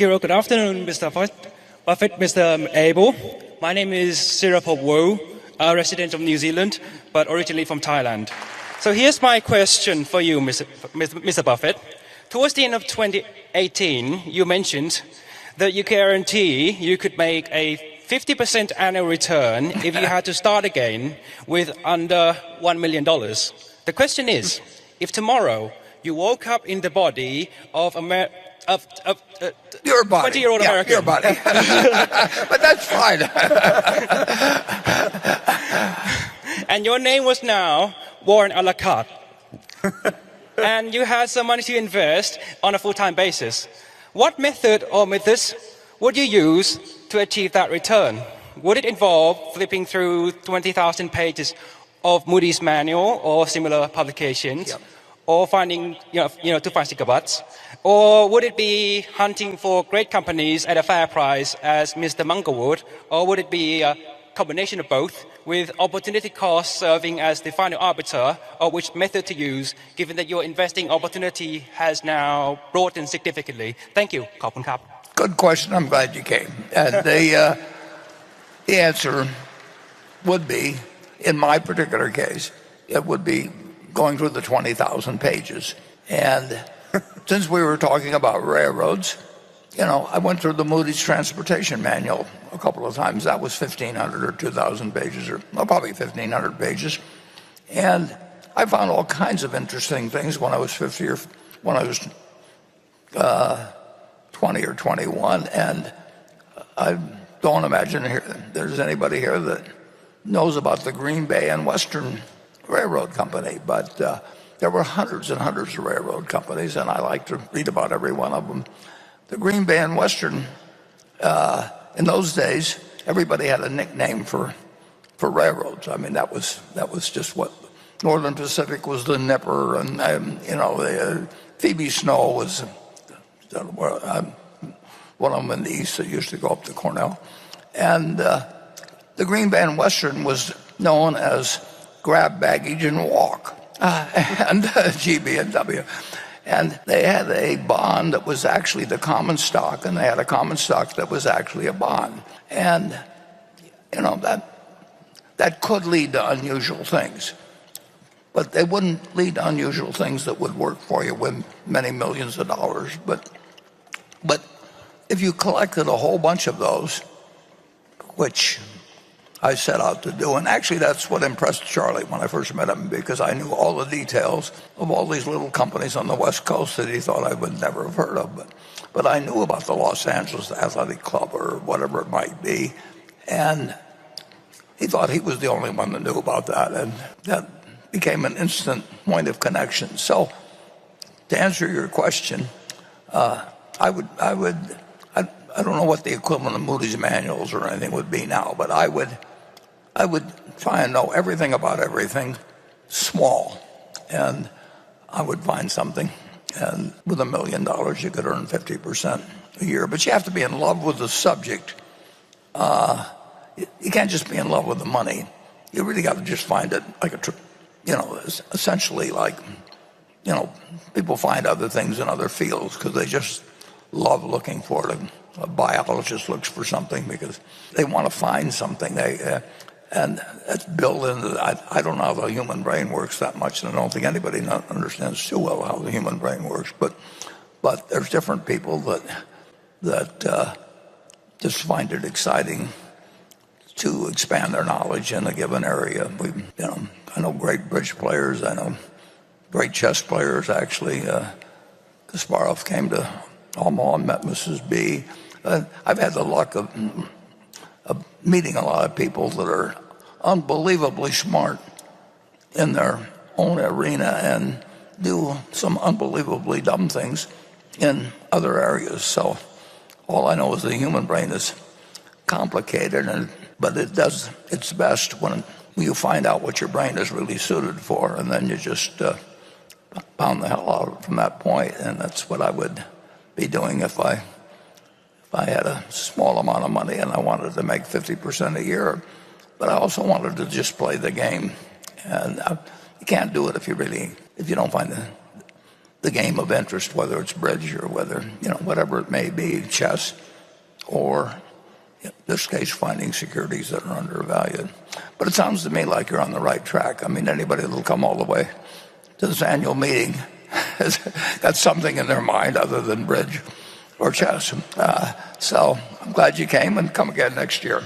Hero, good afternoon, Mr. Buffett, Mr. Abel. My name is Sirapop Wo, a resident of New Zealand, but originally from Thailand. So here's my question for you, Mr. Buffett. Towards the end of 2018, you mentioned that you guarantee you could make a 50% annual return if you had to start again with under $1 million. The question is, if tomorrow you woke up in the body of your body. 20-year-old American. Your body. But that's fine. And your name was now Warren a la carte. And you had some money to invest on a full-time basis. What method or methods would you use to achieve that return? Would it involve flipping through 20,000 pages of Moody's manual or similar publications? Yep. Or finding, to find sticker butts? Or would it be hunting for great companies at a fair price as Mr. Munger would? Or would it be a combination of both with opportunity cost serving as the final arbiter of which method to use, given that your investing opportunity has now broadened significantly? Thank you. Khop Kap. Good question. I'm glad you came. And the answer would be, in my particular case, it would be going through the 20,000 pages. And since we were talking about railroads, I went through the Moody's Transportation Manual a couple of times. That was 1,500 or 2,000 pages, or probably 1,500 pages. And I found all kinds of interesting things when I was 50 or when I was 20 or 21. And I don't imagine there's anybody here that knows about the Green Bay and Western Railroad Company, but there were hundreds and hundreds of railroad companies, and I like to read about every one of them. The Green Bay and Western, in those days, everybody had a nickname for railroads. I mean, that was just what Northern Pacific was, the Nipper, and the Phoebe Snow was one of them in the east that used to go up to Cornell, and the Green Bay and Western was known as grab baggage and walk, and GB&W. And they had a bond that was actually the common stock, and they had a common stock that was actually a bond. And, that could lead to unusual things. But they wouldn't lead to unusual things that would work for you with many millions of dollars. But if you collected a whole bunch of those, which I set out to do. And actually, that's what impressed Charlie when I first met him, because I knew all the details of all these little companies on the West Coast that he thought I would never have heard of. But I knew about the Los Angeles Athletic Club or whatever it might be. And he thought he was the only one that knew about that. And that became an instant point of connection. So to answer your question, I don't know what the equivalent of Moody's manuals or anything would be now, but I would try and know everything about everything small, and I would find something. And with $1 million, you could earn 50% a year. But you have to be in love with the subject. You can't just be in love with the money. You really got to just find it like essentially like, people find other things in other fields because they just love looking for it. A biologist looks for something because they want to find something. And it's built into I don't know how the human brain works that much, and I don't think anybody understands too well how the human brain works. But there's different people that just find it exciting to expand their knowledge in a given area. I know great bridge players. I know great chess players. Actually, Kasparov came to Omaha and met Mrs. B. I've had the luck of meeting a lot of people that are unbelievably smart in their own arena and do some unbelievably dumb things in other areas. So all I know is the human brain is complicated, but it does its best when you find out what your brain is really suited for, and then you just pound the hell out of it from that point. And that's what I would be doing if I had a small amount of money and I wanted to make 50% a year. But I also wanted to just play the game. And you can't do it if you don't find the game of interest, whether it's bridge or whether, whatever it may be, chess, or in this case, finding securities that are undervalued. But it sounds to me like you're on the right track. I mean, anybody that'll come all the way to this annual meeting has got something in their mind other than bridge or chess. So I'm glad you came, and come again next year.